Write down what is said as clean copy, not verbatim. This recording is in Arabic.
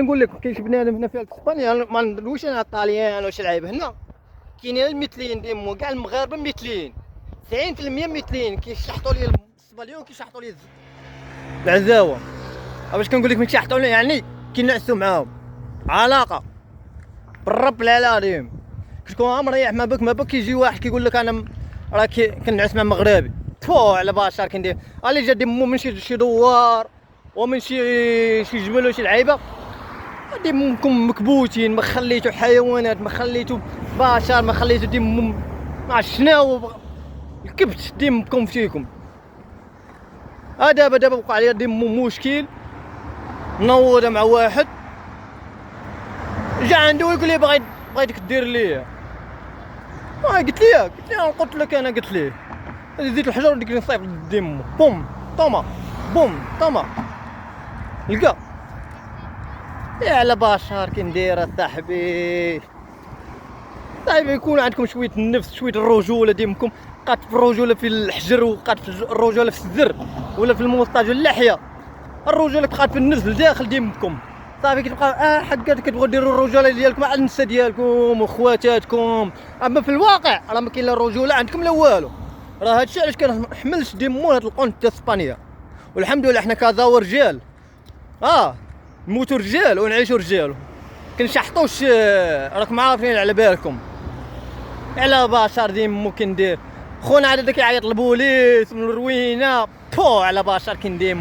نقول لك كاين شي بنادم هنا في اسبانيا، ما ندويش انا الطاليان واش لعيبه هنا، كاينين المثليين ديمو كاع المغاربه مثليين 90% مثليين، كيشحطوا لي الصباليون كيشحطوا لي العزاوه. باش كنقول لك كيشحطوا لي يعني كينعسوا معاهم علاقه بالرب العظيم. كتكون مريح ما بك كيجي واحد كيقول لك انا راه كنعس مع مغربي تفو على باشا كندير اللي جا دمو من شي دوار ومن شي جمل وشي لعيبه دمكم مكبوتين، ما خليتو حيوانات، ما خليتو بشر، ما خليتو دم ما شناهو الكبت دمكم فيكم. دابا وقع لي دم مشكل نوض مع واحد جا عنده يقول لي بغيتك دير ليا. قلت لك انا قلت ليه زيت الحجر وديك نصيب دمو بوم طما بوم طما لقى يا على بشر كندير صاحبي يكون عندكم شويه النفس، شويه الرجوله ديمكم. بقات في الرجوله في الحجر، وبقات في الرجوله في الزر ولا في الموسطاج واللحيه. الرجوله بقات في النفس الداخل ديمكم صافي. كتبقى حقا كتبغوا ديروا الرجوله ديالكم مع النساء ديالكم وخواتاتكم، اما في الواقع راه ما كاين لا رجوله عندكم لا والو. راه هادشي علاش كنحملش ديمو هاد القنت تاع اسبانيا، والحمد لله حنا كازاو رجال نموتو رجال ونعيشو رجال، كنشحطوش راكم عارفين على بالكم. على بشر ديمو كندير خونا عاد كيعيط البوليس من الروينه على بشر كندير.